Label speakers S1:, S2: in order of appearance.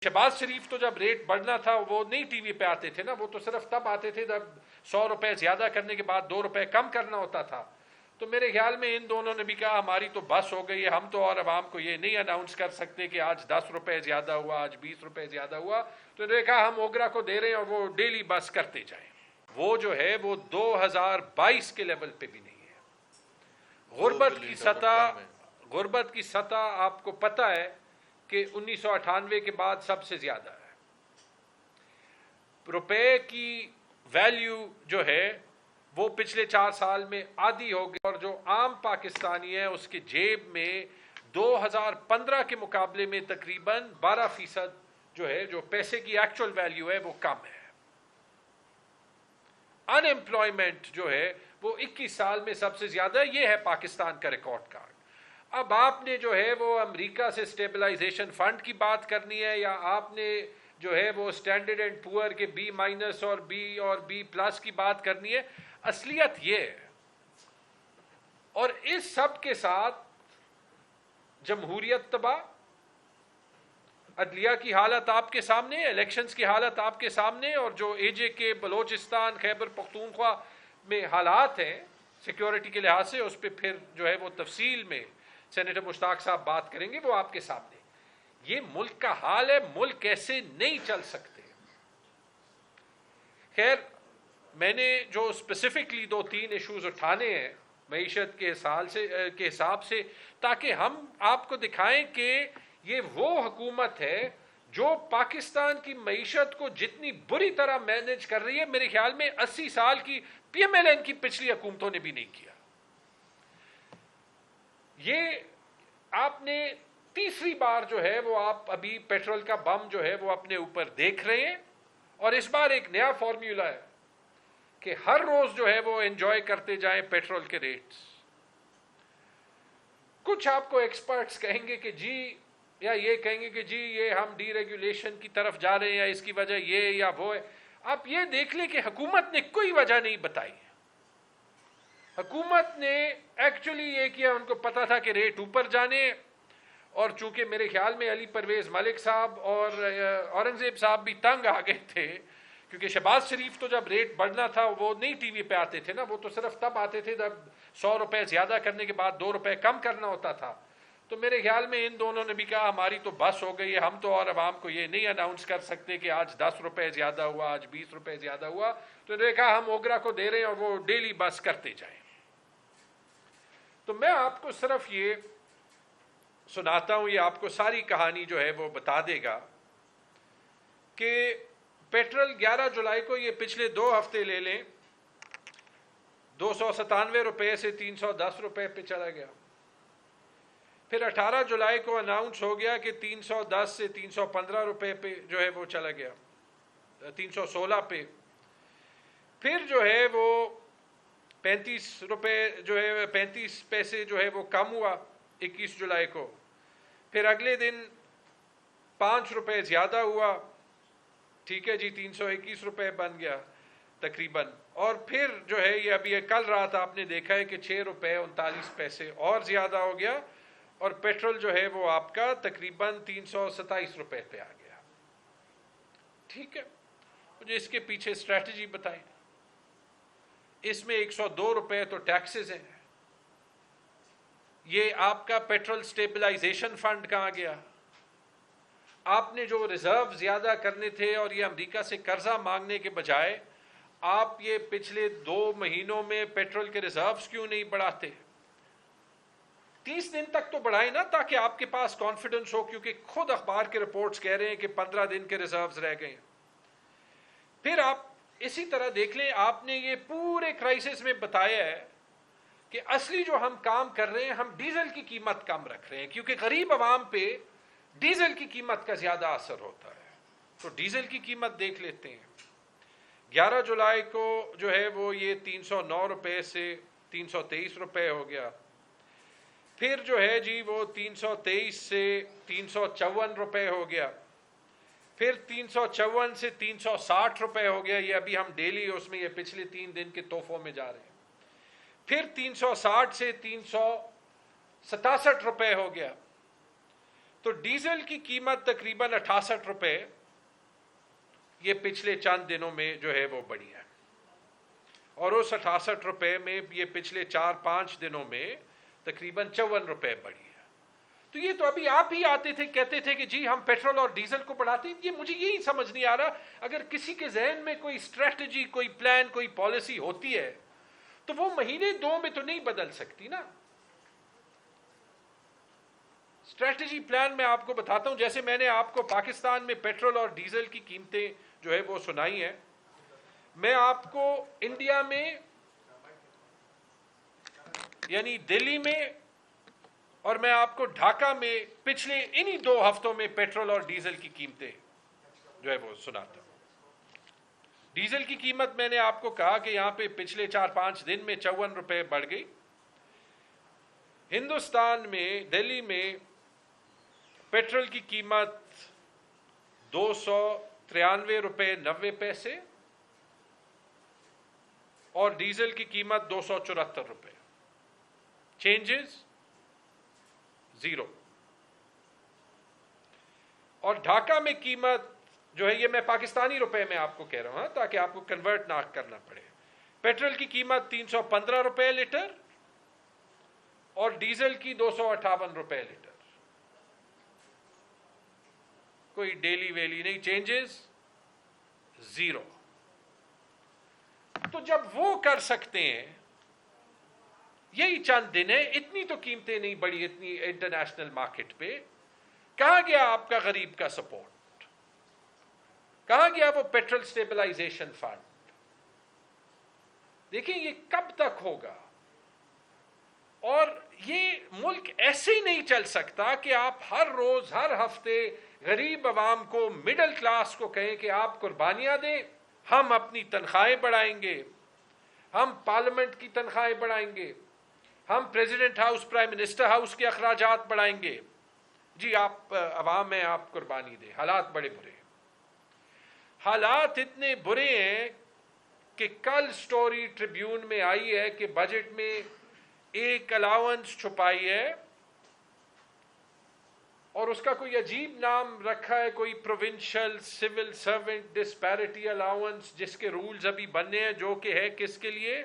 S1: शहबाज शरीफ तो जब रेट बढ़ना था वो नहीं टीवी पे आते थे ना, वो तो सिर्फ तब आते थे जब 100 रुपए ज्यादा करने के बाद 2 रुपए कम करना होता था। तो मेरे ख्याल में इन दोनों ने भी कहा हमारी तो बस हो गई है, हम तो और आवाम को ये नहीं अनाउंस कर सकते कि आज 10 रुपए ज्यादा हुआ, आज 20 रुपए ज्यादा हुआ। तो इन्होंने कहा हम ओगरा को दे रहे हैं और वो डेली बस करते जाए। वो जो है वो 2022 के लेवल पे भी नहीं है। गुर्बत की सतह आपको पता है कि 1998 के बाद सबसे ज्यादा है। रुपए की वैल्यू जो है वो पिछले 4 साल में आधी हो गई और जो आम पाकिस्तानी है उसके जेब में 2015 के मुकाबले में तकरीबन 12% जो है, जो पैसे की एक्चुअल वैल्यू है वो कम है। अनएम्प्लॉयमेंट जो है वो 21 साल में सबसे ज्यादा, ये है पाकिस्तान का रिकॉर्ड कार्ड। अब आपने जो है वो अमेरिका से स्टेबलाइजेशन फंड की बात करनी है, या आपने जो है वो स्टैंडर्ड एंड पुअर के B- और B+ की बात करनी है। असलियत ये है। और इस सब के साथ जमहूरियत तबाह, अदलिया की हालत आपके सामने, इलेक्शंस की हालत आपके सामने, और जो AJ बलोचिस्तान खैबर पख्तूनख्वा में हालात हैं सिक्योरिटी के लिहाज से, उस पर फिर जो है वो तफसील में सेनेटर मुश्ताक साहब बात करेंगे, वो आपके सामने। ये मुल्क का हाल है, मुल्क कैसे नहीं चल सकते। खैर, मैंने जो स्पेसिफिकली 2-3 इश्यूज उठाने हैं मईशत के हिसाब से, ताकि हम आपको दिखाएं कि ये वो हुकूमत है जो पाकिस्तान की मईशत को जितनी बुरी तरह मैनेज कर रही है, मेरे ख्याल में 80 साल की PMLN की पिछली हुकूमतों ने भी नहीं किया। ये आपने तीसरी बार जो है वो आप अभी पेट्रोल का बम जो है वो अपने ऊपर देख रहे हैं, और इस बार एक नया फॉर्मूला है कि हर रोज जो है वो एंजॉय करते जाएं पेट्रोल के रेट्स। कुछ आपको एक्सपर्ट्स कहेंगे कि जी, या ये कहेंगे कि जी ये हम डीरेगुलेशन की तरफ जा रहे हैं, या इसकी वजह ये या वो है। आप ये देख लें कि हुकूमत ने कोई वजह नहीं बताई। हुकूमत ने एक्चुअली ये किया, उनको पता था कि रेट ऊपर जाने, और चूंकि मेरे ख्याल में अली परवेज मलिक साहब और औरंगजेब साहब भी तंग आ गए थे, क्योंकि शहबाज शरीफ तो जब रेट बढ़ना था वो नहीं टीवी पे आते थे ना, वो तो सिर्फ तब आते थे जब 100 रुपए ज्यादा करने के बाद 2 रुपए कम करना होता था। तो मेरे ख्याल में इन दोनों ने भी कहा हमारी तो बस हो गई है, हम तो और आवाम को ये नहीं अनाउंस कर सकते कि आज 10 रुपए ज्यादा हुआ, आज 20 रुपए ज्यादा हुआ। तो इन्होंने कहा हम ओगरा को दे रहे हैं और वो डेली बस करते जाए। तो मैं आपको सिर्फ ये सुनाता हूं, ये आपको सारी कहानी जो है वो बता देगा कि पेट्रोल 11 जुलाई को, ये पिछले 2 हफ्ते ले लें, 297 रुपए से 310 रुपए पे चला गया। फिर 18 जुलाई को अनाउंस हो गया कि 310 से 315 रुपए पे जो है वो चला गया, 316 पे। फिर जो है वो 35 रुपए जो है 35 पैसे जो है वो कम हुआ 21 जुलाई को। फिर अगले दिन 5 रुपए ज्यादा हुआ, ठीक है जी, 321 रुपए बन गया तकरीबन। और फिर जो है ये अभी कल रात आपने देखा है कि 6 रुपए 39 पैसे और ज्यादा हो गया, और पेट्रोल जो है वो आपका तकरीबन 327 रुपए पे आ गया। ठीक है, मुझे इसके पीछे स्ट्रैटेजी बताई। इसमें 102 रुपए तो टैक्सेस हैं। ये आपका पेट्रोल स्टेबलाइजेशन फंड कहाँ गया? आपने जो रिजर्व ज्यादा करने थे और ये अमेरिका से कर्जा मांगने के बजाय आप ये पिछले 2 महीनों में पेट्रोल के रिजर्व्स क्यों नहीं बढ़ाते? 30 दिन तक तो बढ़ाए ना, ताकि आपके पास कॉन्फिडेंस हो, क्योंकि खुद अखबार के रिपोर्ट्स कह रहे हैं कि 15 दिन के रिजर्व्स रह गए। फिर आप इसी तरह देख लें, आपने ये पूरे क्राइसिस में बताया है कि असली जो हम काम कर रहे हैं, हम डीजल की कीमत कम रख रहे हैं, क्योंकि गरीब आवाम पे डीजल की कीमत का ज्यादा असर होता है। तो डीजल की कीमत देख लेते हैं। 11 जुलाई को जो है वो ये 309 रुपए से 323 रुपए हो गया। फिर जो है जी वो 323 से 354 रुपए हो गया। फिर 354 से 360 रुपए हो गया। ये अभी हम डेली उसमें ये पिछले 3 दिन के तोहफों में जा रहे हैं। फिर 360 से 367 रुपए हो गया। تو ڈیزل کی قیمت تقریباً 68 روپے یہ پچھلے چند دنوں میں جو ہے وہ بڑھی ہے، اور اس 68 روپے میں یہ پچھلے 4-5 دنوں میں تقریباً 54 روپے بڑھی ہے۔ تو یہ تو ابھی آپ ہی آتے تھے کہتے تھے کہ جی ہم پیٹرول اور ڈیزل کو بڑھاتے ہیں۔ یہ مجھے یہی سمجھ نہیں آ رہا، اگر کسی کے ذہن میں کوئی اسٹریٹجی، کوئی پلان، کوئی پالیسی ہوتی ہے تو وہ مہینے 2 میں تو نہیں بدل سکتی نا۔ اسٹریٹجی پلان میں آپ کو بتاتا ہوں، جیسے میں نے آپ کو پاکستان میں پیٹرول اور ڈیزل کی قیمتیں جو ہے وہ سنائی ہیں، میں آپ کو انڈیا میں یعنی دلی میں اور میں آپ کو ڈھاکہ میں پچھلے انہی 2 ہفتوں میں پیٹرول اور ڈیزل کی قیمتیں جو ہے وہ سناتا ہوں۔ ڈیزل کی قیمت میں نے آپ کو کہا کہ یہاں پہ پچھلے 4-5 دن میں 54 روپے بڑھ گئی۔ ہندوستان میں دلی میں پیٹرول کی قیمت 293 روپے 90 پیسے اور ڈیزل کی قیمت 274 روپے، چینجز 0۔ اور ڈھاکہ میں قیمت جو ہے، یہ میں پاکستانی روپے میں آپ کو کہہ رہا ہوں تاکہ آپ کو کنورٹ نہ کرنا پڑے، پیٹرول کی قیمت 315 روپے لیٹر اور ڈیزل کی 258 روپے لیٹر، کوئی ڈیلی ویلی نہیں، چینجز 0۔ تو جب وہ کر سکتے ہیں، یہی چند دن ہے، اتنی تو قیمتیں نہیں بڑھی اتنی انٹرنیشنل مارکیٹ پہ، کہاں گیا آپ کا غریب کا سپورٹ؟ کہاں گیا وہ پیٹرول سٹیبلائزیشن فنڈ؟ دیکھیں یہ کب تک ہوگا؟ اور یہ ملک ایسے ہی نہیں چل سکتا کہ آپ ہر روز ہر ہفتے غریب عوام کو، مڈل کلاس کو کہیں کہ آپ قربانیاں دیں، ہم اپنی تنخواہیں بڑھائیں گے، ہم پارلیمنٹ کی تنخواہیں بڑھائیں گے، ہم president house, prime minister house کے اخراجات بڑھائیں گے، جی آپ عوام میں آپ قربانی دیں۔ حالات بڑے برے ہیں، حالات اتنے برے ہیں کہ کل سٹوری ٹریبیون میں آئی ہے کہ بجٹ میں ایک الاؤنس چھپائی ہے اور اس کا کوئی عجیب نام رکھا ہے، کوئی provincial civil servant disparity allowance, جس کے رولز ابھی بننے ہیں، جو کہ ہے کس کے لیے؟